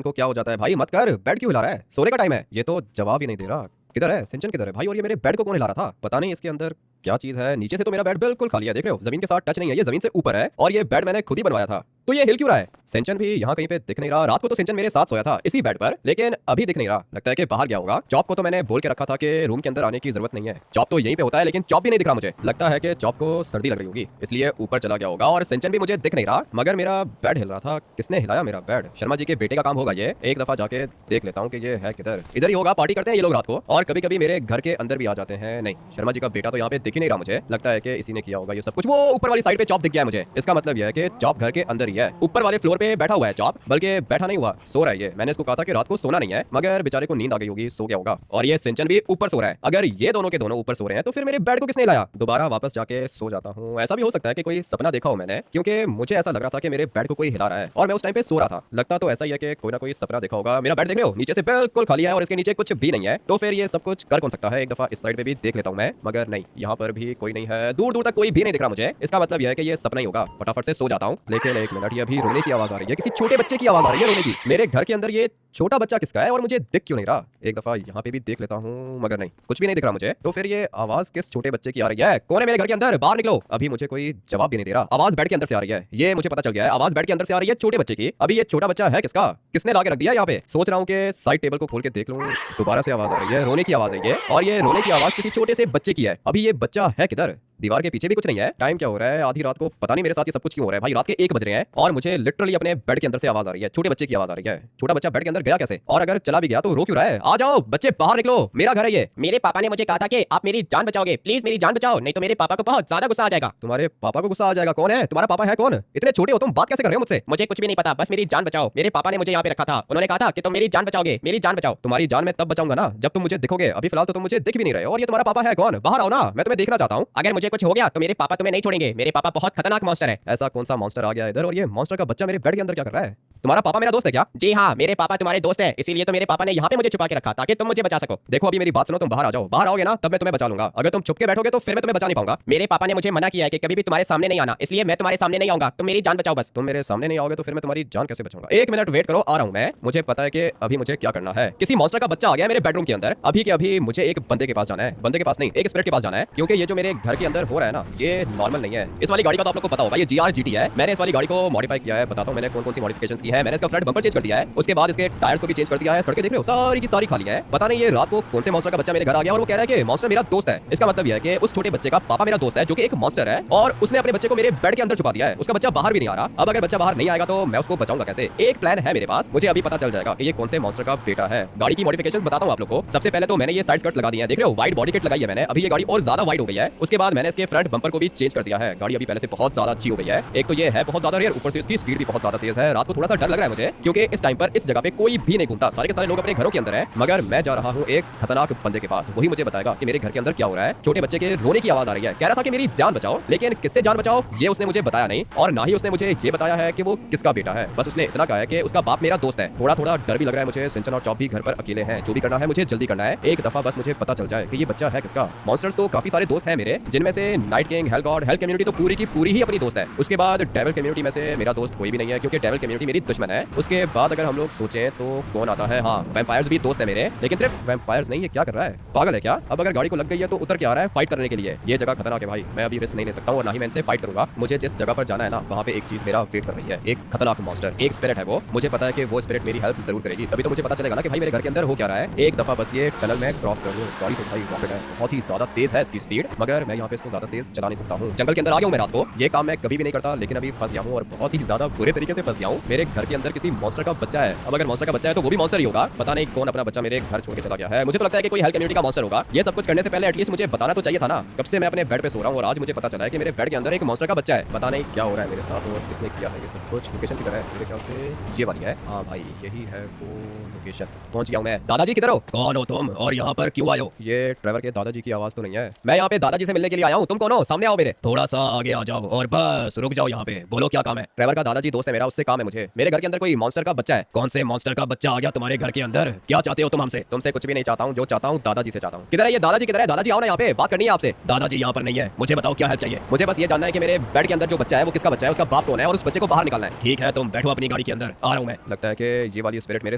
को क्या हो जाता है भाई? मत कर, बेड क्यों हिला रहा है? सोने का टाइम है। ये तो जवाब ही नहीं दे रहा। किधर है सिंचन, किधर है भाई? और ये मेरे बेड को कौन हिला रहा था? पता नहीं इसके अंदर क्या चीज है। नीचे से तो मेरा बेड बिल्कुल खाली है, देख रहे हो, जमीन के साथ टच नहीं है, ये जमीन से ऊपर है। और ये बेड मैंने खुद ही बनवाया था, तो ये हिल क्यों रहा है? सिंचन भी यहाँ कहीं पे दिख नहीं रहा। रात को तो सिंचन मेरे साथ सोया था इसी बेड पर, लेकिन अभी दिख नहीं रहा। लगता है कि बाहर गया होगा। चॉप को तो मैंने बोल के रखा था कि रूम के अंदर आने की जरूरत नहीं है, चॉप तो यहीं पे होता है, लेकिन चॉप भी नहीं दिख रहा मुझे। लगता है कि चॉप को सर्दी लग रही होगी, इसलिए ऊपर चला गया होगा। और सिंचन भी मुझे दिख नहीं रहा, मगर मेरा बेड हिल रहा था। किसने हिलाया मेरा बेड? शर्मा जी के बेटे का काम होगा ये। एक दफा जाके देख लेता हूँ कि ये है किधर। इधर ही होगा, पार्टी करते हैं ये लोग रात को, और कभी कभी मेरे घर के अंदर भी आ जाते हैं। नहीं, शर्मा जी का बेटा तो यहाँ पे दिख ही नहीं रहा मुझे। लगता है कि इसी ने किया होगा ये सब कुछ। वो ऊपर वाली साइड पे चॉप दिख गया है मुझे। इसका मतलब यह है कि चॉप घर के अंदर ही है, ऊपर वाले फ्लोर पे बैठा हुआ है चॉप। बल्कि बैठा नहीं हुआ, सो रहा है ये। मैंने इसको कहा था कि रात को सोना नहीं है, मगर बेचारे को नींद आ गई होगी, सो गया होगा। और ये सिंचन भी ऊपर सो रहा है। अगर ये दोनों के दोनों ऊपर सो रहे हैं तो फिर मेरे बेड को किसने लाया? दोबारा वापस जाके सो जाता हूँ। ऐसा भी हो सकता है कि कोई सपना देखा हो मैंने, क्योंकि मुझे ऐसा लग रहा था कि मेरे बेड को कोई हिला रहा है और मैं उस टाइम पे सो रहा था। लगता तो ऐसा ही है कि कोई ना कोई सपना देखा होगा। मेरा बेड देख रहे हो, नीचे से बिल्कुल खाली है और इसके नीचे कुछ भी नहीं है। तो फिर ये सब कुछ कर कौन सकता है? एक दफा इस साइड पे भी देख लेता हूँ मैं, मगर नहीं, यहाँ पर भी कोई नहीं है। दूर दूर तक कोई भी नहीं दिख रहा मुझे। इसका मतलब यह है कि ये सपना ही होगा। फटाफट से सो जाता हूँ। लेकिन एक मिनट, ये अभी रोने की आवाज आ रही है, किसी छोटे बच्चे की आवाज आ रही है रोने की। मेरे घर के अंदर ये छोटा बच्चा किसका है और मुझे दिख क्यों नहीं रहा? एक दफा यहाँ पे भी देख लेता हूँ, मगर नहीं, कुछ भी नहीं दिख रहा मुझे। तो फिर ये आवाज किस छोटे बच्चे की आ रही है? कौन है मेरे घर के अंदर? बाहर निकलो। अभी मुझे कोई जवाब भी नहीं दे रहा। आवाज बेड के अंदर से आ रही है, ये मुझे पता चल गया है। आवाज बेड के अंदर से आ रही है छोटे बच्चे की। अभी ये छोटा बच्चा है किसका? किसने ला के रख दिया यहाँ पे? सोच रहा हूँ कि साइड टेबल को खोल के देख लूँ। दोबारा से आवाज आ रही है, रोने की आवाज है ये, और ये रोने की आवाज किसी छोटे से बच्चे की है। अभी ये बच्चा है किधर? दीवार के पीछे भी कुछ नहीं है। टाइम क्या हो रहा है? आधी रात को। पता नहीं मेरे साथ ये सब कुछ क्यों हो रहा है भाई। रात के 1 बज रहे हैं और मुझे लिटरली अपने बेड के अंदर से आवाज आ रही है, छोटे बच्चे की आवाज आ रही है। छोटा बच्चा बेड के अंदर गया कैसे? और अगर चला भी गया तो रो क्यों रहा है? आ जाओ बच्चे, बाहर निकलो, मेरा घर है ये। मेरे पापा ने मुझे कहा था कि आप मेरी जान बचाओगे, प्लीज मेरी जान बचाओ, नहीं तो मेरे पापा को बहुत ज्यादा गुस्सा आ जाएगा। तुम्हारे पापा को गुस्सा आ जाएगा? कौन है तुम्हारा पापा? है कौन? इतने छोटे हो तुम, बात कैसे कर रहे हो मुझसे? मुझे कुछ भी नहीं पता, बस मेरी जान बचाओ। मेरे पापा ने मुझे यहाँ पे रखा था, उन्होंने कहा था कि तुम मेरी जान बचाओगे, मेरी जान बचाओ। तुम्हारी जान मैं तब बचाऊंगा ना जब तुम मुझे दिखोगे। अभी फिलहाल तो तुम मुझे दिख भी नहीं रहे हो। और ये तुम्हारा पापा है कौन? बाहर आओ ना, मैं तुम्हें देखना चाहता हूँ। अगर मुझे कुछ हो गया तो मेरे पापा तुम्हें नहीं छोड़ेंगे। मेरे पापा बहुत खतरनाक मॉन्स्टर है। ऐसा कौन सा मॉन्स्टर आ गया इधर? और ये मॉन्स्टर का बच्चा मेरे बेड के अंदर क्या कर रहा है? तुम्हारा पापा मेरा दोस्त है क्या? जी हाँ, मेरे पापा तुम्हारे दोस्त हैं, इसीलिए तो मेरे पापा ने यहाँ पे मुझे छुपा के रखा ताकि तुम मुझे बचा सको। देखो अभी मेरी बात सुनो, तुम बाहर आ जाओ। बाहर आओगे ना तब मैं तुम्हें बचा लूंगा। अगर तुम छुप के बैठोगे तो फिर मैं तुम्हें बचा नहीं पाऊंगा। मेरे पापा ने मुझे मना किया है कि कभी भी तुम्हारे सामने नहीं आना, इसलिए मैं तुम्हारे सामने नहीं आऊंगा। तुम मेरी जान बचाओ बस। तुम मेरे सामने नहीं आओगे तो फिर मैं तुम्हारी जान कैसे बचाऊंगा? 1 मिनट वेट करो, आ रहा हूं मैं। मुझे पता है कि अभी मुझे क्या करना है। किसी मॉन्स्टर का बच्चा आ गया मेरे बेडरूम के अंदर। अभी के अभी मुझे एक बंदे के पास जाना है। बंदे के पास नहीं, एक स्पिरिट के पास जाना है, क्योंकि ये जो मेरे घर के अंदर हो रहा है ना, ये नॉर्मल नहीं है। इस वाली गाड़ी का तो आप लोग को पता होगा, ये GR GT है। मैंने इस वाली गाड़ी को मॉडिफाई किया है। बताता हूं मैंने कौन कौन सी मॉडिफिकेशंस की है। मैंने इसका फ्रंट बम्पर चेंज कर दिया है, उसके बाद इसके टायर्स को भी चेंज कर दिया है। सड़कें देख रहे हो, सारी की सारी खाली है। पता नहीं ये रात को कौन से मॉन्स्टर का बच्चा मेरे घर आ गया और वो कह रहा है कि मॉन्स्टर मेरा दोस्त है। इसका मतलब यह है कि उस छोटे बच्चे का पापा मेरा दोस्त है, जो कि एक मॉन्स्टर है, और उसने अपने बच्चे को मेरे बेड के अंदर छुपा दिया है। उसका बच्चा बाहर भी नहीं आ रहा। अब अगर बच्चा बाहर नहीं आएगा तो मैं उसको बचाऊंगा कैसे? एक प्लान है मेरे पास, मुझे अभी पता चल जाएगा कि ये कौन से मॉन्स्टर का बेटा है। गाड़ी की मॉडिफिकेशंस बताता हूं आप लोग को। सबसे पहले तो मैंने ये साइड स्कर्ट्स लगा दी है, देख रहे हो, वाइड बॉडी किट लगाई है मैंने। अभी ये गाड़ी और ज्यादा वाइड हो गई है। उसके बाद मैंने इसके फ्रंट बम्पर को भी चेंज कर दिया है। गाड़ी अभी पहले से बहुत ज्यादा अच्छी हो गई है। एक तो ये है बहुत ज्यादा रेयर, ऊपर से इसकी स्पीड भी बहुत ज्यादा तेज है। रात को थोड़ा सा डर लग रहा है मुझे, क्योंकि इस टाइम पर इस जगह पे कोई भी नहीं घूमता, सारे के सारे लोग अपने घरों के अंदर है। मगर मैं जा रहा हूँ एक खतरनाक बंदे के पास, वही मुझे बताएगा कि मेरे घर के अंदर क्या हो रहा है। छोटे बच्चे के रोने की आवाज आ रही है, कह रहा था कि मेरी जान बचाओ, लेकिन किससे जान बचाओ ये उसने मुझे बताया नहीं, और ना ही उसने मुझे ये बताया है कि वो किसका बेटा है। बस उसने इतना कहा है कि उसका बाप मेरा दोस्त है। थोड़ा थोड़ा डर भी लग रहा है मुझे। सिंचन और चॉप भी घर पर अकेले हैं। जो भी करना है मुझे जल्दी करना है। एक दफा बस मुझे पता चल जाए कि ये बच्चा है किसका। मॉन्स्टर्स तो काफी सारे दोस्त हैं मेरे, जिनमें से night king, hello God, hell community तो पूरी की पूरी ही अपनी दोस्त है। उसके बाद डेविल कम्युनिटी में से मेरा दोस्त कोई भी नहीं है, क्योंकि डेविल कम्युनिटी मेरी दुश्मन है। उसके बाद अगर हम लोग सोचें तो कौन आता है? हाँ, वैम्पायर्स भी दोस्त है मेरे, लेकिन सिर्फ वैम्पायर्स नहीं। ये क्या कर रहा है? पागल है क्या? अब अगर गाड़ी को लग गई है तो उतर के आ रहा है फाइट करने के लिए। ये जगह खतरनाक है भाई, मैं अभी रिस्क नहीं ले सकता हूँ और ना ही मैं इनसे फाइट करूंगा। मुझे जिस जगह पर जाना है ना, वहाँ पे एक चीज मेरा वेट कर रही है, एक खतरनाक मॉन्स्टर, एक स्पिरिट है वो। मुझे पता है कि वो स्पिरिट मेरी हेल्प जरूर करेगी, तभी तो मुझे पता चलेगा ना कि भाई मेरे घर के अंदर हो क्या रहा है। एक दफा बस ये टनल में क्रॉस कर लूं। गाड़ी तो भाई रॉकेट है, बहुत ही ज्यादा तेज है इसकी स्पीड, मगर मैं यहाँ पे इसको ज्यादा तेज चला नहीं सकता हूँ। जंगल के अंदर आ गया हूँ मैं रात को। ये काम मैं कभी भी नहीं करता, लेकिन अभी फंस गया हूँ और बहुत ही ज्यादा बुरे तरीके से फंस गया हूँ। मेरे घर के अंदर किसी मॉन्स्टर का बच्चा है। अब अगर मॉन्स्टर का बच्चा है तो वो भी मॉन्स्टर ही होगा। पता नहीं कौन अपना बच्चा मेरे घर छोड़ के चला गया है। मुझे तो लगता है कि कोई हेल कम्युनिटी का मॉन्स्टर होगा। ये सब कुछ करने से पहले एटलीस्ट मुझे बताना तो चाहिए था ना। कब से मैं अपने बेड पे सो रहा हूँ और आज मुझे पता चला है कि मेरे बेड के अंदर एक मॉन्स्टर का बच्चा है। पता नहीं क्या हो रहा है मेरे साथ और किसने किया है ये सब कुछ। लोकेशन की तरह है मेरे ख्याल से ये वाली है। हाँ भाई यही है वो लोकेशन। पहुंच गया हूं मैं। दादाजी किधर हो? कौन हो तुम और यहाँ पर क्यों आए हो? ये ट्रेवर के दादाजी की आवाज तो नहीं है? मैं यहाँ पे दादाजी से मिलने के लिए आया हूँ। तुम कौन हो? सामने आओ मेरे। थोड़ा सा आगे आ जाओ और बस रुक जाओ यहाँ पे। बोलो क्या काम है? ट्रेवर का दादाजी दोस्त है मेरा, उससे काम है मुझे। मेरे घर के अंदर कोई मॉन्स्टर का बच्चा है। कौन से मॉन्स्टर का बच्चा आ गया तुम्हारे घर के अंदर? क्या चाहते हो तुम हमसे? तुमसे कुछ भी नहीं चाहता हूँ, जो चाहता हूँ दादाजी से चाहता हूँ। किधर है ये दादाजी? किधर है दादाजी? आओ ना यहाँ पे, बात करनी है आपसे। दादाजी यहाँ पर नहीं है, मुझे बताओ क्या हेल्प चाहिए? मुझे बस ये जानना है कि मेरे बेड के अंदर जो बच्चा है वो किसका बच्चा है, उसका बाप कौन है और उस बच्चे को बाहर निकालना है। ठीक है, तुम बैठो अपनी गाड़ी के अंदर, आ रहा हूँ मैं। लगता है कि ये वाली स्पिरिट मेरे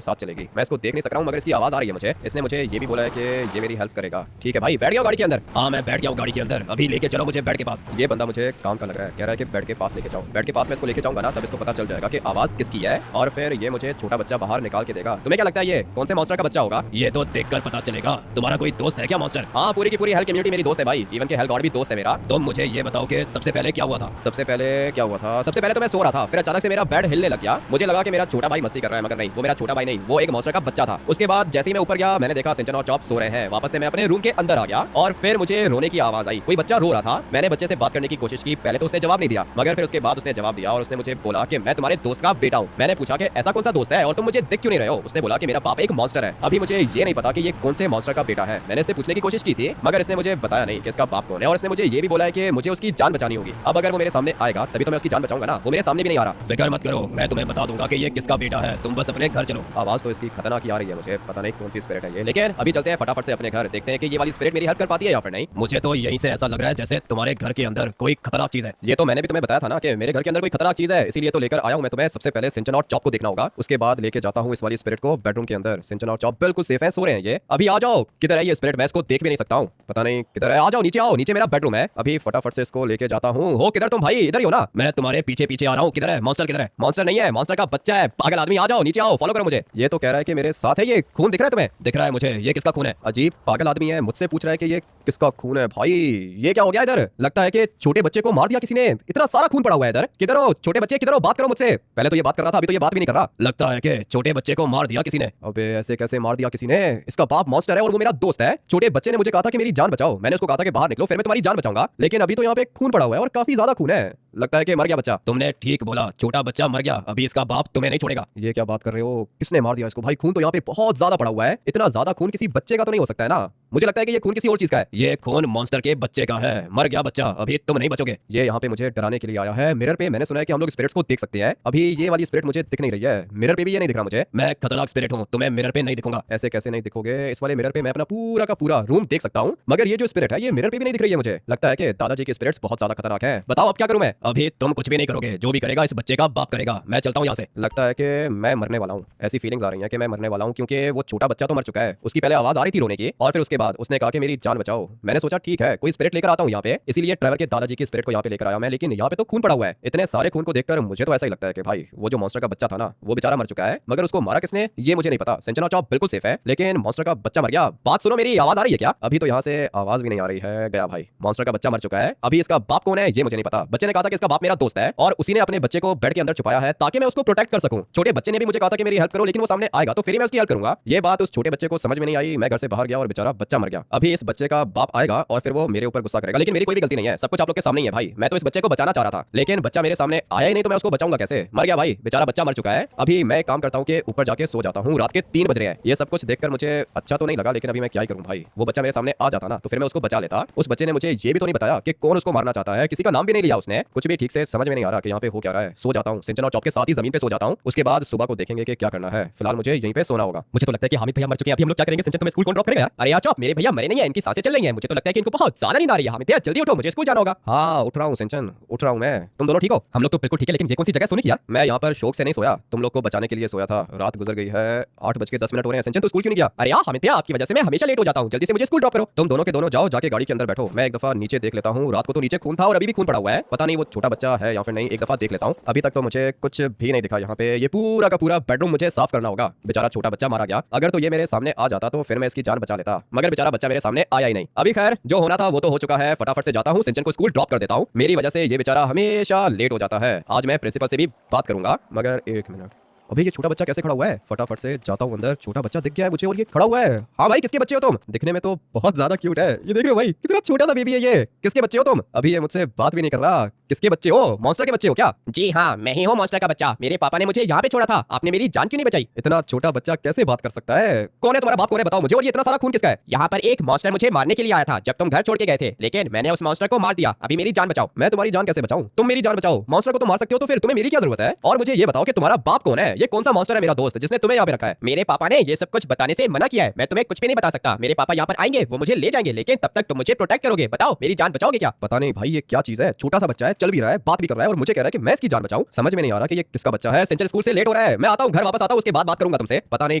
साथ चलेगी। मैं इसको देख नहीं सक रहा हूँ मगर इसकी आवाज आ रही है मुझे। इसने मुझे ये भी बोला है कि ये मेरी हेल्प करेगा। ठीक है भाई, बैठ गया गाड़ी के अंदर। हाँ मैं बैठ गया हूँ गाड़ी के अंदर, अभी लेके चलो मुझे बेड के पास। ये बंदा मुझे काम का लग रहा है, कह रहा है कि बेड के पास लेके जाओ। बेड के पास मैं इसको लेके जाऊंगा ना, तब इसको पता चल जाएगा कि आवाज किसकी है और फिर ये मुझे छोटा बच्चा बाहर निकाल के देगा। तुम्हें क्या लगता है ये कौन से मॉन्स्टर का बच्चा होगा? ये तो देखकर पता चलेगा। तुम्हारा कोई दोस्त है क्या मॉन्स्टर? हाँ, पूरी की पूरी हेल्थ कम्युनिटी मेरी दोस्त है भाई, इवन के हेल्थ गॉड भी दोस्त है मेरा। तुम मुझे ये बताओ कि सबसे पहले क्या हुआ था? सबसे पहले क्या हुआ था? सबसे पहले तो मैं सो रहा था, फिर अचानक से मेरा बेड हिलने लग गया। मुझे लगा कि मेरा छोटा भाई मस्ती कर रहा है, मगर नहीं, वो मेरा छोटा भाई नहीं, वो एक मॉन्स्टर का बच्चा था। उसके बाद जैसे ही मैं ऊपर गया, मैंने देखा सिंचन और चॉप सो रहे हैं। वापस से मैं अपने रूम के अंदर आ गया और फिर मुझे रोने की आवाज आई। कोई बच्चा रो रहा था। मैंने बच्चे से बात करने की कोशिश की। पहले तो उसने जवाब नहीं दिया, मगर फिर उसके बाद उसने जवाब दिया और उसने मुझे बोला कि मैं तुम्हारे दोस्त का बेटा हूँ। मैंने पूछा कि ऐसा कौन सा दोस्त है और तुम मुझे दिख क्यों नहीं रहे हो? उसने बोला कि मेरा बाप एक मॉन्स्टर है। अभी मुझे ये नहीं पता कि ये कौन से मॉन्स्टर का बेटा है। मैंने इससे पूछने की कोशिश की थी, मगर इसने मुझे बताया नहीं कि इसका बाप कौन है। और इसने मुझे ये भी बोला है कि मुझे उसकी जान बचानी होगी। अब अगर वो मेरे सामने आएगा तभी तो मैं उसकी जान बचाऊंगा ना। वो मेरे सामने भी नहीं आ रहा। फिक्र मत करो, मैं तुम्हें बता दूंगा कि ये किसका बेटा है। तुम बस अपने घर चलो। आवाज तो इसकी खतरनाक ही आ रही है, मुझे पता नहीं कौन सी स्पिरिट है ये। लेकिन अभी चलते हैं फटाफट से अपने घर, देखते हैं कि ये वाली स्पिरिट मेरी हेल्प कर पाती है या फिर नहीं। मुझे तो यहीं से ऐसा लग रहा है जैसे तुम्हारे घर के अंदर कोई खतरनाक चीज है। ये तो मैंने भी तुम्हें बताया था ना कि मेरे घर के अंदर कोई खतरनाक चीज है, इसीलिए तो लेकर आया हूं मैं तुम्हें। सबसे पहले सिंचन और चॉप को देखना होगा, उसके बाद लेके जाता हूं इस वाली स्पिरिट को बेडरूम के अंदर। सिंचन और चॉप बिल्कुल सेफ है, सो रहे हैं ये। अभी आ जाओ। किधर है ये स्पिरिट? मैं इसको देख भी नहीं सकता हूँ, पता नहीं किधर है। आ जाओ, नीचे आओ, नीचे मेरा बेडरूम है। अभी फटाफट से इसको लेके जाता हूँ। हो किधर तुम भाई? इधर ही हो ना? मैं तुम्हारे पीछे पीछे आ रहा हूँ। किधर है मॉन्स्टर? किधर है? मॉन्स्टर नहीं है, मॉन्स्टर का बच्चा है, पागल आदमी। आ जाओ, नीचे आओ, फॉलो करो मुझे। ये तो कह रहा है कि मेरे साथ है। ये खून दिख रहा है तुम्हें? दिख रहा है मुझे। ये किसका खून है? अजीब पागल आदमी है, मुझसे पूछ रहा है कि ये किसका खून है। भाई ये क्या हो गया इधर? लगता है कि छोटे बच्चे को मार दिया किसी ने। इतना सारा खून पड़ा हुआ है इधर। किधर हो छोटे बच्चे? किधर हो? बात करो मुझसे। पहले तो ये बात कर रहा था, अभी तो ये बात भी नहीं कर रहा। लगता है कि छोटे बच्चे को मार दिया किसी ने। अबे ऐसे कैसे मार दिया किसी ने? इसका बाप मॉन्स्टर है और वो मेरा दोस्त है। छोटे बच्चे ने मुझे कहा था कि मेरी जान बचाओ। मैंने उसको कहा था कि बाहर निकलो, फिर मैं तुम्हारी जान बचाऊंगा। लेकिन अभी तो यहाँ पे खून पड़ा हुआ है और काफी ज्यादा खून है। लगता है कि मर गया बच्चा। तुमने ठीक बोला, छोटा बच्चा मर गया। अभी इसका बाप तुम्हें नहीं छोड़ेगा। ये क्या बात कर रहे हो? किसने मार दिया इसको? भाई खून तो यहाँ पे बहुत ज्यादा पड़ा हुआ है। इतना ज्यादा खून किसी बच्चे का तो नहीं हो सकता है ना। मुझे लगता है कि ये खून किसी और चीज का है। ये खून मॉन्स्टर के बच्चे का है। मर गया बच्चा, अभी तुम नहीं बचोगे। ये यहाँ पे मुझे डराने के लिए आया है। मिरर पे मैंने सुना है कि हम लोग स्पिरिट्स को देख सकते हैं। अभी ये वाली स्पिरिट मुझे दिख नहीं रही है। मिरर पे भी ये नहीं दिख रहा मुझे। मैं खतरनाक स्पिरिट हूँ, तुम्हें मिरर पे नहीं दिखूंगा। ऐसे कैसे नहीं दिखोगे? इस वाले मिरर पे मैं अपना पूरा का पूरा रूम देख सकता हूँ, मगर ये जो स्पिरिट है ये मिरर पे भी नहीं दिख रही है मुझे। लगता है कि दादाजी की स्पिरिट्स बहुत ज्यादा खतरनाक है। बताओ अब क्या करूँ मैं? अभी तुम कुछ भी नहीं करोगे, जो भी करेगा इस बच्चे का बाप करेगा। मैं चलता हूँ यहाँ से। लगता है कि मैं मरने वाला हूँ। ऐसी फीलिंग्स आ रही हैं कि मैं मरने वाला हूँ, क्योंकि वो छोटा बच्चा तो मर चुका है। उसकी पहले आवाज आ रही थी रोने की और फिर उसके बाद उसने कहा कि मेरी जान बचाओ। मैंने सोचा ठीक है कोई स्पिरिट लेकर आता हूँ यहाँ पे, इसीलिए ट्रैवल के दादाजी की स्पिरिट को यहाँ पे लेकर आया मैं। लेकिन यहाँ पे तो खून पड़ा हुआ है। इतने सारे खून को देखकर मुझे तो ऐसा ही लगता है कि भाई वो जो मॉन्स्टर का बच्चा था ना, वो बेचारा मर चुका है, मगर उसको मारा किसने ये मुझे नहीं पता। सिंचना चॉप बिल्कुल सेफ है, लेकिन मॉन्स्टर का बच्चा मर गया। बात सुनो मेरी, आवाज आ रही है क्या? अभी तो यहाँ से आवाज भी नहीं आ रही है। गया भाई, मॉन्स्टर का बच्चा मर चुका है। अभी इसका बाप कौन है ये मुझे नहीं पता। बच्चे ने कहा था कि इसका बाप मेरा दोस्त है और उसी ने अपने बच्चे को बेड के अंदर छुपाया है ताकि मैं उसको प्रोटेक्ट कर सकूं। छोटे बच्चे ने भी मुझे कहा था कि मेरी हेल्प करो, लेकिन वो सामने आएगा तो फिर मैं उसकी हेल्प करूंगा। ये बात उस छोटे बच्चे को समझ में नहीं आई। मैं घर से बाहर गया और बेचारा बच्चा मर गया। अभी इस बच्चे का बाप आएगा और फिर वो मेरे ऊपर गुस्सा करेगा, लेकिन मेरी कोई भी गलती नहीं है। सब कुछ आप लोग के सामने ही है भाई। मैं तो इस बच्चे को बचाना चाह रहा था, लेकिन बच्चा मेरे सामने आया ही नहीं, तो मैं उसको बचाऊंगा कैसे? मर गया भाई, बेचारा बच्चा मर चुका है। अभी मैं काम करता हूँ कि ऊपर जाके सो जाता हूँ। रात के 3 बज रहे हैं। ये सब कुछ देखकर मुझे अच्छा तो नहीं लगा, लेकिन अभी मैं क्या ही करूँ भाई। वो बच्चा मेरे सामने आ जाता ना तो फिर मैं उसको बचा लेता। उस बच्चे ने मुझे ये भी तो नहीं बताया कि कौन उसको मारना चाहता है। किसी का नाम भी नहीं लिया उसने। कुछ भी ठीक से समझ में नहीं आ रहा कि यहाँ पे हो क्या रहा है। सो जाता हूँ, सिंचना चॉप के साथ ही जमीन पे सो जाता हूँ। उसके बाद सुबह को देखेंगे कि क्या करना है। फिलहाल मुझे यहीं पे सोना होगा। मुझे तो लगता है कि हामिद भैया मर चुके हैं। अभी हम लोग क्या करेंगे? सिंचन तुम्हें स्कूल कौन ड्रॉप करेगा? अरे यार चॉप, मेरे भैया मरे नहीं है, इनकी सांसें चल रही हैं। मुझे तो लगता है कि इनको बहुत ज्यादा नींद आ रही है। हामिद भैया जल्दी उठो, मुझे स्कूल जाना होगा। हाँ उठ रहा हूँ सिंचन, उठ रहा हूँ मैं। तुम दोनों ठीक हो? हम लोग तो बिल्कुल ठीक है, लेकिन ये कौन सी जगह सोने की यार? मैं यहाँ पर शौक से नहीं सोया, तुम लोग को बचाने के लिए सोया था। रात गुजर गई है, 8:10 हो रहे हैं। सिंचन तो स्कूल क्यों नहीं गया? अरे यार हामिद भैया, आपकी वजह से मैं हमेशा लेट हो जाता हूँ। जल्दी से मुझे स्कूल ड्रॉप करो। तुम दोनों के दोनों जाओ, जाके गाड़ी के अंदर बैठो। मैं एक दफा नीचे देख लेता हूँ। रात को तो नीचे खून था और अभी भी खून पड़ा हुआ है। पता नहीं वो छोटा बच्चा है या फिर नहीं, एक दफा देख लेता हूँ। अभी तक तो मुझे कुछ भी नहीं दिखा। यहाँ पे ये पूरा का पूरा बेडरूम मुझे साफ करना होगा। बेचारा छोटा बच्चा मारा गया। अगर तो ये मेरे सामने आ जाता तो फिर मैं इसकी जान बचा लेता, मगर बेचारा बच्चा मेरे सामने आया ही नहीं। अभी खैर जो होना था वो तो हो चुका है। फटाफट से जाता हूँ, सिंचन को स्कूल ड्रॉप कर देता हूँ। मेरी वजह से ये बेचारा हमेशा लेट हो जाता है। आज मैं प्रिंसिपल से भी बात करूंगा, मगर एक मिनट। अभी ये छोटा बच्चा कैसे खड़ा हुआ है? फटाफट से जाता हूँ अंदर। छोटा बच्चा दिख गया है मुझे और ये खड़ा हुआ है। हाँ भाई, किसके बच्चे हो तुम? दिखने में तो बहुत ज्यादा क्यूट है। ये देख रहे हो भाई, कितना छोटा सा बेबी है ये। किसके बच्चे हो तुम? अभी ये मुझसे बात भी नहीं कर रहा। किसके बच्चे हो? मॉन्स्टर के बच्चे हो क्या? जी हाँ, मैं ही हूँ मॉन्स्टर का बच्चा। मेरे पापा ने मुझे यहाँ पे छोड़ा था, आपने मेरी जान क्यों नहीं बचाई? इतना छोटा बच्चा कैसे बात कर सकता है? कौन है तुम्हारा बाप? कौन है बताओ मुझे। और ये इतना सारा खून किसका है? यहाँ पर एक मॉन्स्टर मुझे मारने के लिए आया था जब तुम घर छोड़ के गए थे, लेकिन मैंने उस मॉन्स्टर को मार दिया। अभी मेरी जान बचाओ। मैं तुम्हारी जान कैसे बचाऊं? तुम मेरी जान बचाओ। मॉन्स्टर को तो मार सकते हो तो फिर तुम्हें मेरी क्या जरूरत है? और मुझे ये बताओ कि तुम्हारा बाप कौन है? ये कौन सा मॉन्स्टर है मेरा दोस्त जिसने तुम्हें यहाँ पे रखा है? मेरे पापा ने ये सब कुछ बताने से मना किया है। मैं तुम्हें कुछ भी नहीं बता सकता। मेरे पापा यहाँ पर आएंगे, वो मुझे ले जाएंगे, लेकिन तब तक तुम मुझे प्रोटेक्ट करोगे। बताओ मेरी जान बचाओगे क्या? पता नहीं भाई, ये क्या चीज है? छोटा सा बच्चा है, चल भी रहा है, बात भी कर रहा है और मुझे कह रहा है कि मैं इसकी जान बचाऊं। समझ में नहीं आ रहा कि ये किसका बच्चा है। सेंचुरी स्कूल से लेट हो रहा है, मैं आता हूँ, घर वापस आता हूँ, उसके बाद बात करूंगा तुमसे। पता नहीं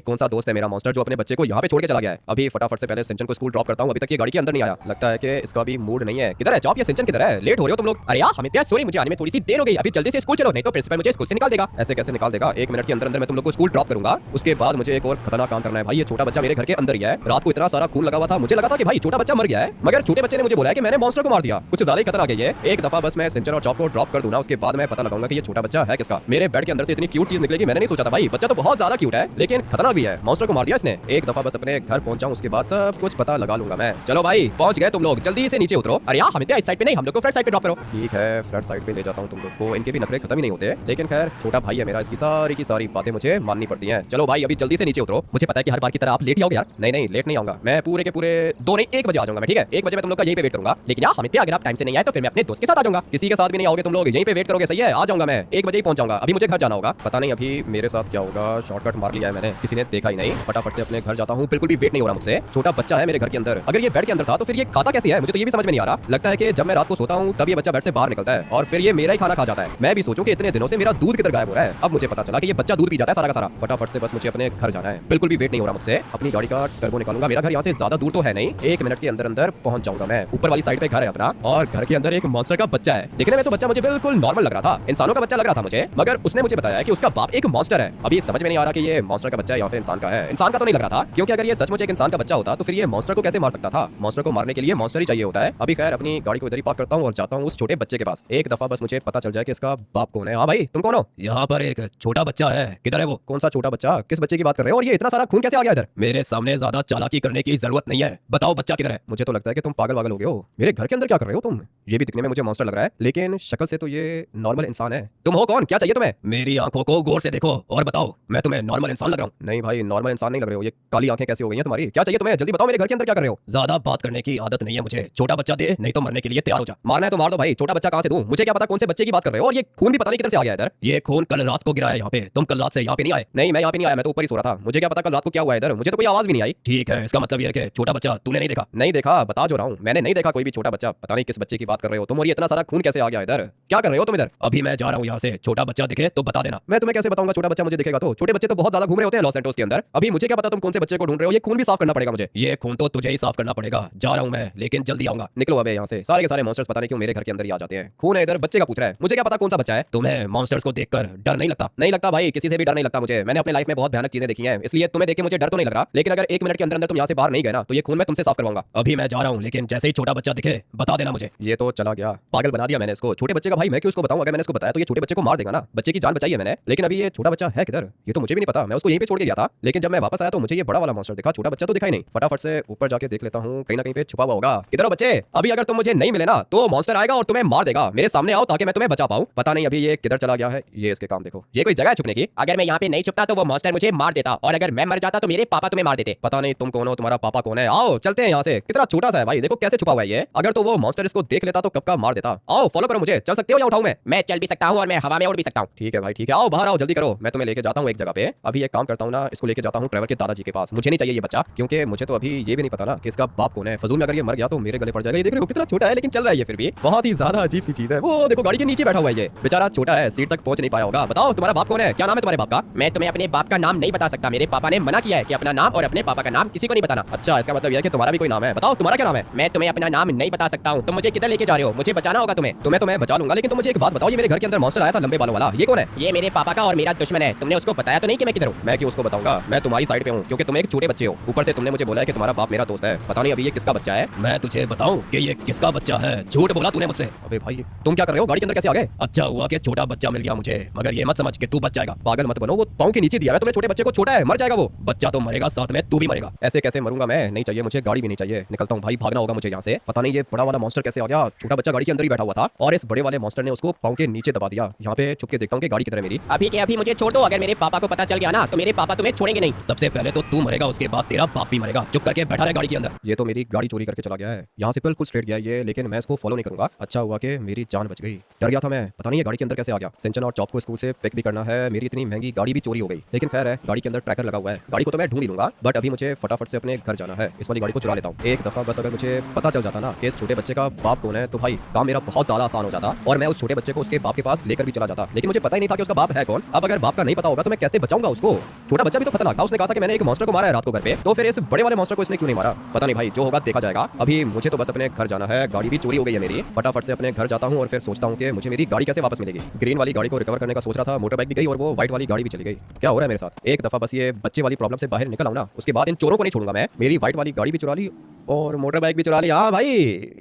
कौन सा दोस्त है मेरा मॉन्स्टर जो अपने बच्चे को यहाँ पे छोड़ के चला गया है। अभी फटाफट से पहले सिंचन को स्कूल ड्रॉप करता हूँ। अभी तक ये गाड़ी के अंदर नहीं आया, लगता है कि इसका भी मूड नहीं है। किधर है जॉब? ये सिंचन किधर है? लेट हो रहे हो तुम लोग। अरे यार हमें क्या, सॉरी मुझे आने में थोड़ी सी देर हो गई। अभी जल्दी से स्कूल चलो, नहीं तो प्रिंसिपल मुझे स्कूल से निकाल देगा। ऐसे कैसे निकाल देगा? 1 मिनट के अंदर अंदर मैं तुम लोग को स्कूल ड्रॉप करूंगा। उसके बाद मुझे एक और खतरनाक काम करना है भाई। ये छोटा बच्चा मेरे घर के अंदर ही है। रात को इतना सारा खून लगा हुआ था, मुझे लगा था कि भाई छोटा बच्चा मर गया है, मगर छोटे बच्चे ने मुझे बोला है कि मैंने मॉन्स्टर को मार दिया। कुछ ज्यादा ही खतरनाक है ये। एक दफा बस मैं सिंचन और चॉप को ड्रॉप कर दूं ना, उसके बाद मैं पता लगाऊंगा कि ये छोटा बच्चा है किसका। मेरे बेड के अंदर से इतनी क्यूट चीज निकलेगी मैंने नहीं सोचा था भाई। बच्चा तो बहुत ज्यादा क्यूट है लेकिन खतरनाक भी है। मॉन्स्टर को मार दिया इसने। एक दफा बस अपने घर पहुंचाऊं, उसके बाद सब कुछ पता लगा लूंगा मैं। चलो भाई पहुंच गए तुम लोग, जल्दी से नीचे उतरो। अरे यार हमें इस साइड पे नहीं, हम लोग को फ्रंट साइड पे ड्रॉप करो। ठीक है, फ्रंट साइड पे ले जाता हूँ तुम लोग को। इनके भी नखरे खत्म ही नहीं होते, लेकिन खैर छोटा भाई है मेरा, इसकी सारी की सारी बातें मुझे माननी पड़ती हैं। चलो भाई अभी जल्दी से नीचे उतरो। मुझे पता है कि हर बार की तरह आप लेट ही आओगे यार। नहीं नहीं, लेट नहीं आऊंगा मैं। पूरे के पूरे 2 नहीं 1 बजे आ जाऊंगा मैं, ठीक है? 1 बजे मैं तुम लोग का यहीं पे वेट करूंगा। लेकिन यार हमें अगर आप टाइम से नहीं आए तो फिर मैं अपने दोस्त के साथ आ जाऊंगा। किसी के साथ भी नहीं आओगे तुम लोग, यहीं पे वेट करोगे, सही है? आ जाऊंगा मैं, 1 बजे ही पहुंच जाऊंगा। अभी मुझे घर जाना होगा। पता नहीं अभी मेरे साथ क्या होगा। शॉर्टकट मार लिया है मैंने, किसी ने देखा ही नहीं। फटाफट से अपने घर जाता हूँ, बिल्कुल भी वेट नहीं हो रहा मुझसे। छोटा बच्चा है मेरे घर के अंदर। अगर ये बेड के अंदर था तो फिर ये खाता कैसे है? मुझे तो ये भी समझ में नहीं आ रहा। लगता है कि जब मैं रात को सोता हूँ तब ये बच्चा बेड से बाहर निकलता है और फिर ये मेरा ही खाना खा जाता है। मैं भी सोचूं कि इतने दिनों से मेरा दूध किधर गायब हो रहा है। अब मुझे पता चला कि ये बच्चा दूध पी जाता है सारा का सारा। फटाफट से बस मुझे अपने घर जाना है, बिल्कुल भी वेट नहीं हो रहा मुझसे। अपनी गाड़ी का टर्बो निकालूंगा। मेरा घर यहाँ से ज्यादा दूर तो है नहीं, 1 मिनट के अंदर अंदर पहुंच जाऊंगा मैं। ऊपर वाली साइड पे घर है अपना और घर के अंदर एक मॉन्स्टर का बच्चा है। देखने में तो बच्चा मुझे बिल्कुल नॉर्मल लग रहा था, इंसानों का बच्चा लग रहा था मुझे, मगर उसने मुझे बताया कि उसका बाप एक मॉन्स्टर है। अभी समझ में नहीं आ रहा कि ये मॉन्स्टर का बच्चा है या फिर इंसान का है। इंसान का तो नहीं लग रहा था, क्योंकि अगर ये सचमुच एक इंसान का बच्चा होता तो फिर ये मॉन्स्टर को कैसे मार सकता था? मॉन्स्टर को मारने के लिए मॉन्स्टर ही चाहिए होता है। अभी खैर अपनी गाड़ी को इधर ही पार्क करता हूँ और जाता हूँ उस छोटे बच्चे के पास। एक दफा बस मुझे पता चल जाए कि इसका बाप कौन है। हाँ भाई तुम कौन हो? यहाँ पर एक छोटा बच्चा है, किधर है वो? कौन सा छोटा बच्चा? किस बच्चे की बात कर रहे हो? और ये इतना सारा खून कैसे आ गया इधर? मेरे सामने ज्यादा चालाकी करने की जरूरत नहीं है, बताओ बच्चा किधर है? मुझे तो लगता है कि तुम पागल वागल हो गए हो। मेरे घर के अंदर क्या कर रहे हो तुम? ये भी दिखने में मुझे मॉन्स्टर लग रहा है, लेकिन शक्ल से तो ये नॉर्मल इंसान है। तुम हो कौन? क्या चाहिए तुम्हें? मेरी आंखों को गौर से देखो और बताओ, मैं तुम्हें नॉर्मल इंसान लग रहा हूँ? नहीं भाई, नॉर्मल इंसान नहीं लग रहे हो। ये काली आंखें कैसे हो गई हैं तुम्हारी? क्या चाहिए तुम्हें? जल्दी बताओ, मेरे घर के अंदर क्या कर रहे हो? ज्यादा बात करने की आदत नहीं है मुझे, छोटा बच्चा दे, नहीं तो मरने के लिए तैयार हो जा। मारना है तो मार दो भाई, छोटा बच्चा कहाँ से दूं? मुझे क्या पता कौन से बच्चे की बात कर रहे हो? और ये खून भी पता नहीं किधर से आ गया इधर। ये खून कल रात को गिरा है यहाँ पे, तुम कल रात से यहाँ पे नहीं आए? नहीं मैं यहाँ पे नहीं आया, मैं तो ऊपर ही सो रहा था। मुझे क्या पता कल रात को क्या हुआ इधर, मुझे तो कोई आवाज भी नहीं आई। ठीक है, इसका मतलब ये है कि छोटा बच्चा तूने नहीं देखा? नहीं देखा, बता जो रहा हूँ, मैंने नहीं देखा कोई भी छोटा बच्चा। पता नहीं किस बच्चे की बात कर रहे हो तुम, और ये इतना सारा खून कैसे आ गया इधर? क्या कर रहे हो तुम इधर? अभी मैं जा रहा हूँ यहाँ से, छोटा बच्चा दिखे तो बता देना। मैं तुम्हें कैसे बताऊंगा छोटा बच्चा मुझे दिखेगा तो? छोटे बच्चे तो बहुत ज्यादा घूम रहे होते हैं लॉस एंटोस के अंदर। अभी मुझे क्या पता तुम कौन से बच्चे को ढूंढ रहे हो? ये खून भी साफ करना पड़ेगा मुझे। ये खून तो तुझे ही साफ करना पड़ेगा। जा रहा हूँ मैं, लेकिन जल्दी आऊंगा। निकलो अबे यहाँ से। सारे के सारे मॉन्स्टर्स पता नहीं क्यों मेरे घर के अंदर ही आ जाते हैं। खून है इधर, बच्चे का पूछ रहा है, मुझे क्या पता कौन सा बच्चा है? तुम्हें मॉन्स्टर्स को देखकर डर नहीं लगता? नहीं लगता भाई, किसी से भी डर नहीं लगता मुझे। मैंने अपने लाइफ में बहुत भयानक चीजें देखी हैं, इसलिए तुम्हें देख के मुझे डर तो नहीं लग रहा। लेकिन अगर 1 मिनट के अंदर अंदर तुम यहाँ से बाहर नहीं गए ना तो ये खून मैं तुमसे साफ करवाऊंगा। अभी मैं जा रहा हूँ, लेकिन जैसे ही छोटा बच्चा दिखे बता देना मुझे। ये तो चला गया, पागल बना दिया मैंने इसको। छोटे बच्चे का भाई मैं क्यों उसको बताऊं? अगर मैंने इसको बताया तो ये छोटे बच्चे को मार देगा ना। बच्चे की जान बचाई है मैंने, लेकिन अभी ये छोटा बच्चा है किधर ये तो मुझे भी नहीं पता। मैं उसको यहीं पे छोड़ के गया था, लेकिन जब मैं वापस आया तो मुझे ये बड़ा वाला मॉन्स्टर दिखा, छोटा बच्चा तो दिखा ही नहीं। फटाफट से ऊपर जाके देख लेता हूँ, कहीं ना कहीं पे छुपा हुआ होगा। किधर हो बच्चे? अभी अगर तुम मुझे नहीं मिले ना तो मॉन्स्टर आएगा और तुम्हें मार देगा। मेरे सामने आओ ताकि मैं तुम्हें बचा पाऊं। पता नहीं अभी ये किधर चला गया है। ये इसके काम देखो, ये कोई जगह है छुपने की? अगर मैं यहाँ पे नहीं छुपता तो वो मॉन्स्टर मुझे मार देता, और अगर मैं मर जाता तो मेरे पापा तुम्हें मार देते। पता नहीं तुम कौन हो, तुम्हारा पापा कौन है? आओ चलते हैं यहाँ से। कितना छोटा सा है भाई, देखो कैसे छुपा हुआ है ये। अगर तो वो मॉन्स्टर इसको देख लेता तो कब का मार देता। आओ फॉलो करो मुझे। चल सकते हो या उठाऊं मैं चल भी सकता हूँ और मैं हवा में उड़ भी सकता हूँ। ठीक है भाई ठीक है, आओ बाहर आओ, जल्दी करो। मैं तुम्हें लेके जाता हूँ एक जगह पे। अभी एक काम करता हूँ ना, इसको लेके जाता हूँ ड्राइवर के दादाजी के पास। मुझे नहीं चाहिए ये बच्चा, क्योंकि मुझे तो अभी ये भी नहीं पता ना कि इसका बाप कौन है। फजूल में अगर ये मर गया तो मेरे गले पड़ जाएगा। ये देख रहे हो कितना छोटा है, लेकिन चल रहा है ये फिर भी। बहुत ही ज्यादा अजीब सी चीज है। वो देखो गाड़ी के नीचे बैठा हुआ है, ये बेचारा छोटा है, सीट तक पहुंच नहीं पाया होगा। बताओ तुम्हारा बाप कौन है? क्या नाम है तुम्हारे बाप का? मैं तुम्हें अपने बाप का नाम नहीं बता सकता। मेरे पापा ने मना किया है कि अपना नाम और अपने पापा का नाम किसी को नहीं बताना। अच्छा, इसका मतलब यह है कि तुम्हारा भी कोई नाम है। बताओ तुम्हारा क्या नाम है? मैं तुम्हें अपना नाम नहीं बता सकता हूँ। तुम मुझे किधर लेके जा रहे हो? मुझे बचाना होगा तुम्हें। तो मैं बचा लूंगा, लेकिन तुम मुझे एक बात बताओ, ये मेरे घर के अंदर मॉन्स्टर आया था लंबे बालों वाला, ये कौन है? ये मेरे पापा का और मेरा दुश्मन है। तुमने उसको बताया तो नहीं कि मैं किधर हूँ? मैं क्यों उसको बताऊंगा? मैं तुम्हारी साइड पे हूँ, क्योंकि तुम एक छोटे बच्चे हो। ऊपर से तुमने मुझे बोला है कि तुम्हारा बाप मेरा दोस्त है। पता नहीं अभी ये किसका बच्चा है। मैं तुझे बताऊं कि ये किसका बच्चा है? झूठ बोला तूने मुझसे। अबे भाई तुम क्या कर रहे हो? गाड़ी के अंदर कैसे आ गए? अच्छा हुआ कि छोटा बच्चा मिल गया मुझे, मगर ये मत समझ कि तू बच जाएगा। पागल मत बनो, वो पाँव के नीचे दिया है तुमने छोटे बच्चे को, छोटा है मर जाएगा वो। बच्चा तो मरेगा, साथ में तू भी मरेगा। ऐसे कैसे मरूंगा मैं, नहीं चाहिए मुझे, गाड़ी भी नहीं चाहिए, निकलता हूँ भाई, भागना होगा मुझे यहाँ से। पता नहीं ये बड़ा वाला मॉन्स्टर कैसे आ गया, छोटा बच्चा गाड़ी के अंदर ही बैठा हुआ था और इस बड़े वाले मॉन्स्टर ने उसको पाँव के नीचे दबा दिया। यहाँ पे छुप के देखता हूँ कि गाड़ी की तरह मेरी। अभी के अभी मुझे छोड़ दो, अगर मेरे पापा को पता चल गया ना तो मेरे पापा तुम्हें छोड़ेंगे नहीं। सबसे पहले तो तू मरेगा, उसके बाद तेरा बाप भी मरेगा। चुप करके बैठा रहे गाड़ी के अंदर। ये तो मेरी गाड़ी चोरी करके चला गया है, यहाँ से बिल्कुल स्ट्रेट गया ये, लेकिन मैं इसको फॉलो नहीं करूंगा। अच्छा हुआ कि मेरी जान बच गई, डर गया था मैं, पता नहीं ये गाड़ी के अंदर कैसे आ गया। सिंचन और चॉप को स्कूल से पिक भी करना है, मेरी इतनी महंगी गाड़ी भी चोरी हो गई, लेकिन खैर है गाड़ी के अंदर ट्रैकर लगा हुआ है, गाड़ी को तो मैं ढूंढ ही लूंगा, बट अभी मुझे फटाफट से अपने घर जाना है। इस वाली गाड़ी को चुरा लेता हूँ एक दफा, बस अगर मुझे पता चल जाता ना कि इस छोटे बच्चे का बाप कौन है तो भाई काम मेरा बहुत ज्यादा आसान हो जाता और मैं उस छोटे बच्चे को उसके बाप के पास लेकर भी चला जाता, लेकिन मुझे पता ही नहीं था कि उसका बाप है कौन। अब अगर बाप का नहीं पता होगा तो मैं कैसे बचाऊंगा उसको। छोटा बच्चा भी तो खतरनाक था, उसने कहा था कि मैंने एक मॉन्स्टर को मारा है रात को घर पे, तो फिर इस बड़े वाले मॉन्स्टर को इसने क्यों नहीं मारा, पता नहीं भाई, जो होगा देखा जाएगा। अभी मुझे तो बस अपने घर जाना है, गाड़ी भी चोरी हो गई है मेरी, फटाफट से अपने घर जाता हूँ और फिर सोचता हूँ कि मुझे मेरी गाड़ी कैसे वापस मिलेगी। ग्रीन वाली गाड़ी को रिकवर करने का सोच रहा था, मोटर बाइक भी गई और वो व्हाइट वाली गाड़ी भी चली गई। क्या हो रहा है मेरे साथ, एक दफा बस ये बच्चे वाली प्रॉब्लम से बाहर निकल आऊं ना, उसके बाद इन चोरों को नहीं छोड़ूंगा मैं। मेरी व्हाइट वाली गाड़ी भी चुरा ली और मोटर बाइक भी चुरा ली। हाँ भाई,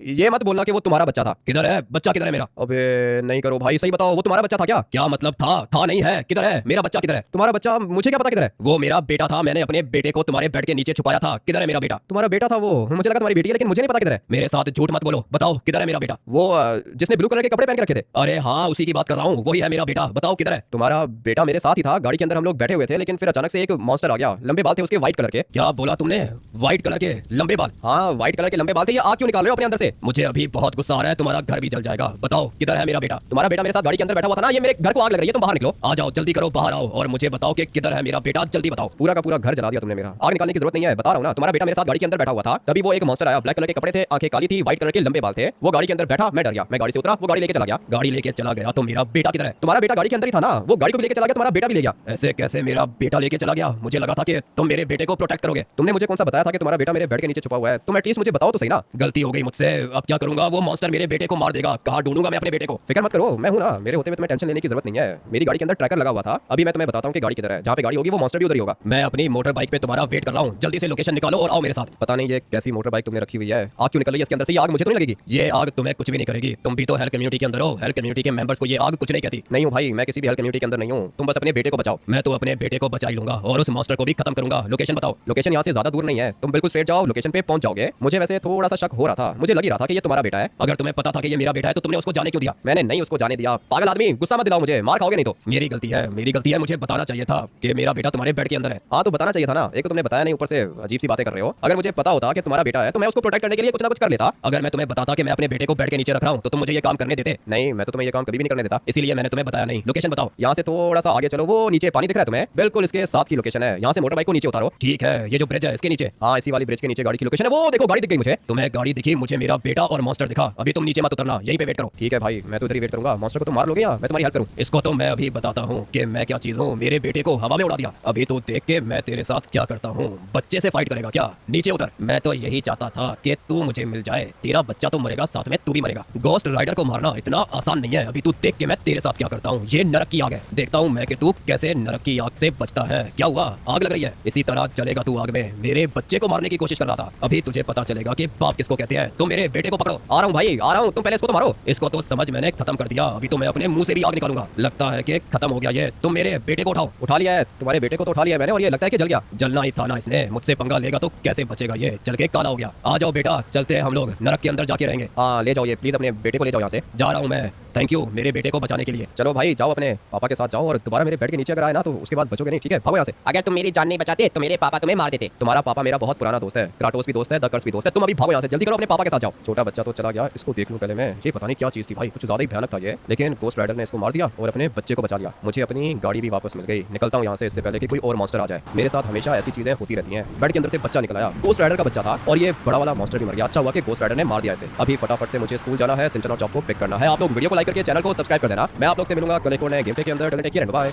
ये मत बोलना कि वो तुम्हारा बच्चा था। किधर है बच्चा, किधर है मेरा? अबे नहीं करो भाई, सही बताओ, वो तुम्हारा बच्चा था क्या? क्या मतलब था नहीं है, किधर है मेरा बच्चा, किधर है? तुम्हारा बच्चा, मुझे क्या पता किधर है? वो मेरा बेटा था, मैंने अपने बेटे को तुम्हारे बेड के नीचे छुपाया था। किधर है मेरा बेटा? तुम्हारा बेटा था वो, मुझे लगा तुम्हारी बेटी है, लेकिन मुझे नहीं पता किधर है। मेरे साथ झूठ मत बोलो, बताओ किधर है मेरा बेटा? वो जिसने ब्लू कलर के कपड़े पहन के रखे थे। अरे हाँ, उसी की बात कर रहा हूँ, वही है मेरा बेटा, बताओ किधर है? तुम्हारा बेटा मेरे साथ ही था, गाड़ी के अंदर हम लोग बैठे हुए थे, लेकिन फिर अचानक से एक मॉन्स्टर आ गया, लंबे बाल थे उसके व्हाइट कलर के। क्या बोला तुमने? व्हाइट कलर के लंबे बाल? हाँ व्हाइट कलर के लंबे बाल थे। ये आग क्यों निकाल रहे हो अपने अंदर से? मुझे अभी बहुत गुस्सा आ रहा है, तुम्हारा घर भी जल जाएगा। बताओ किधर है मेरा बेटा? तुम्हारा बेटा मेरे साथ गाड़ी के अंदर बैठा हुआ था ना, ये मेरे घर को आग लग रही है, तुम बाहर निकलो। आ जाओ, जल्दी करो, बाहर आओ और मुझे बताओ कि किधर है मेरा बेटा, जल्दी बताओ। पूरा का पूरा घर जला दिया तुमने मेरा, आग निकालने की जरूरत नहीं है, बता रहा हूँ ना। तुम्हारा बेटा मेरे साथ गाड़ी के अंदर बैठा हुआ था, तभी वो एक मॉन्स्टर आया, ब्लैक कलर के कपड़े थे, आंखें काली थी, व्हाइट कलर के लंबे बाल थे, वो गाड़ी के अंदर बैठा, मैं डर गया, मैं गाड़ी से उतरा, वो गाड़ी लेके चला गया। गाड़ी लेके चला गया तो मेरा बेटा किधर है? तुम्हारा बेटा गाड़ी के अंदर ही था ना, वो गाड़ी को भी लेके चला गया, तुम्हारा बेटा भी ले गया। ऐसे कैसे मेरा बेटा लेके चला गया? मुझे लगा था कि तुम मेरे बेटे को प्रोटेक्ट करोगे। तुमने मुझे कौन सा बताया था कि तुम्हारा बेटा मेरे बेड के नीचे छुपा हुआ है? तुम एटलीस्ट मुझे बताओ तो सही ना। गलती हो गई मुझसे, अब क्या करूंगा? वो मॉन्स्टर मेरे बेटे को मार देगा, कहाँ ढूंढूंगा मैं अपने बेटे को? फिक्र मत करो, मैं हूं ना, मेरे होते हुए तुम्हें टेंशन लेने की जरूरत नहीं है। मेरी गाड़ी के अंदर ट्रैकर लगा हुआ था, अभी मैं तुम्हें बताता हूं कि गाड़ी किधर है, जहां पे गाड़ी होगी वो मॉन्स्टर भी उधर ही होगा। मैं अपनी मोटर बाइक पे तुम्हारा वेट कर रहा हूँ, जल्दी से लोकेशन निकालो और आओ मेरे साथ। पता नहीं ये कैसी मोटर बाइक तुमने रखी हुई है, आग क्यों निकल रही है इसके अंदर से? ये आग मुझे तो नहीं लगेगी। ये आग तुम्हें कुछ भी नहीं करेगी, तुम भी तो हेल्थ कम्युनिटी के अंदर हो, हेल्थ कम्युनिटी के मेंबर्स को ये आग कुछ नहीं कहती। नहीं हूँ भाई, मैं किसी भी हेल्थ कम्युनिटी के अंदर नहीं हूँ, तुम बस अपने बेटे को बचाओ। मैं तो अपने बेटे को बचा ही लूंगा और उस मॉन्स्टर को भी खत्म करूंगा। लोकेशन बताओ। लोकेशन यहाँ से ज्यादा दूर नहीं है, तुम बिल्कुल स्ट्रेट जाओ, लोकेशन पे पहुंच जाओगे। मुझे वैसे थोड़ा सा शक हो रहा था, मुझे लग ही रहा था कि ये तुम्हारा बेटा है। अगर तुम्हें पता था कि ये मेरा बेटा है तो तुमने उसको जाने क्यों दिया? मैंने नहीं उसको जाने दिया। पागल आदमी, गुस्सा मत दिलाओ मुझे, मार खाओगे नहीं तो। मेरी गलती है, मेरी गलती है, मुझे बताना चाहिए था कि मेरा बेटा तुम्हारे बेड के अंदर है। हाँ तो बताना चाहिए था ना, एक तो तुमने बताया नहीं, ऊपर से अजीब सी बातें कर रहे हो। अगर मुझे पता होता कि तुम्हारा बेटा है तो मैं उसको प्रोटेक्ट करने के लिए कुछ ना कुछ कर लेता। अगर मैं तुम्हें बताता कि मैं अपने बेटे को बेड के नीचे रख रहा हूँ तो तुम मुझे ये काम करने देते? नहीं, मैं तो तुम्हें ये काम कभी भी नहीं करने देता, इसीलिए मैंने तुम्हें बताया नहीं। लोकेशन बताओ। यहाँ से थोड़ा सा आगे चलो, वो नीचे पानी दिख रहा है तुम्हें, बिल्कुल इसके साथ की लोकेशन है। यहाँ से मोटर बाइक को नीचे उतारो। ठीक है, ये जो ब्रिज है इसके नीचे? हाँ इसी वाली ब्रिज के नीचे गाड़ी की लोकेशन है, वो देखो गाड़ी दिख गई मुझे। तुम्हें गाड़ी दिखी, मुझे मेरा बेटा और मॉन्स्टर दिखा। अभी तुम नीचे मत उतरना, यहीं पे वेट करो। ठीक है भाई, मैं तो इधर ही वेट करूंगा। मॉन्स्टर को तो मार लोगे या मैं तुम्हारी हेल्प करूं? इसको तो मैं अभी बताता हूँ कि मैं क्या चीज हूँ। मेरे बेटे को हवा में उड़ा दिया, अभी तो देख के मैं तेरे साथ क्या करता हूँ। बच्चे से फाइट करेगा क्या? नीचे उतर। मैं तो यही चाहता था कि तू मुझे मिल जाए, तेरा बच्चा तो मरेगा, साथ में तू भी मरेगा। गोस्ट राइडर को मारना इतना आसान नहीं है, अभी तू देख के मैं तेरे साथ क्या करता हूँ। ये नरक की आग है, देखता हूँ मैं कि तू कैसे नरक की आग से बचता है। क्या हुआ, आग लग रही है? इसी तरह चलेगा तू आग में। मेरे बच्चे को मारने की कोशिश कर रहा था, अभी तुझे पता चलेगा कि बाप किसको कहते हैं। तुम मेरे बेटे को पकड़ो। आ रहा हूँ भाई, आ रहा हूँ, तुम पहले इसको तो मारो। इसको तो समझ मैंने खत्म कर दिया, अभी तो मैं अपने मुंह से भी आग निकालूंगा। लगता है कि खत्म हो गया ये। तुम मेरे बेटे को उठाओ। उठा लिया है, तुम्हारे बेटे को तो उठा लिया मैंने, और ये लगता है कि जल गया। जलना ही था ना इसने, मुझसे पंगा लेगा तो कैसे बचेगा ये, जल के काला हो गया। आ जाओ बेटा, चलते हैं हम लोग, नरक के अंदर जाके रहेंगे। हाँ ले जाओ, ये प्लीज अपने बेटे को ले जाओ यहाँ से। जा रहा हूँ मैं, थैंक यू मेरे बेटे को बचाने के लिए। चलो भाई जाओ, अपने पापा के साथ जाओ, और दोबारा मेरे बेड के नीचे अगर आए ना तो उसके बाद बचोगे नहीं, ठीक है? भागो यहाँ से। अगर तुम मेरी जान नहीं बचाते तो मेरे पापा तुम्हें मार देते। तुम्हारा पापा मेरा बहुत पुराना दोस्त है, क्राटोस भी दोस्त है, दकर्स भी दोस्त है। तुम अभी भागो यहाँ से, जल्दी करो, अपने पापा के साथ जाओ। छोटा बच्चा तो चला गया, इसको देख लूं पहले मैं। ये पता नहीं क्या चीज थी भाई, कुछ ज्यादा ही भयानक था ये, लेकिन गोस्ट राइडर ने इसको मार दिया और अपने बच्चे को बचा लिया। मुझे अपनी गाड़ी भी वापस मिल गई। निकलता हूँ यहाँ से, इससे पहले कि कोई और मॉन्स्टर आ जाए। मेरे साथ हमेशा ऐसी चीजें होती रहती हैं। बेड के अंदर से बच्चा निकल आया, गोस्ट राइडर का बच्चा था, और ये बड़ा वाला मॉन्स्टर भी मर गया। अच्छा हुआ कि गोस्ट राइडर ने मार दिया इसे। अभी फटाफट से मुझे स्कूल जाना है, सिंचन और चॉप को पिक करना है। आप लोग वीडियो को लाइक करके चैनल को सब्सक्राइब कर देना। मैं आप लोग से मिलूंगा कल एक और नए गेम प्ले के अंदर। Take care and bye.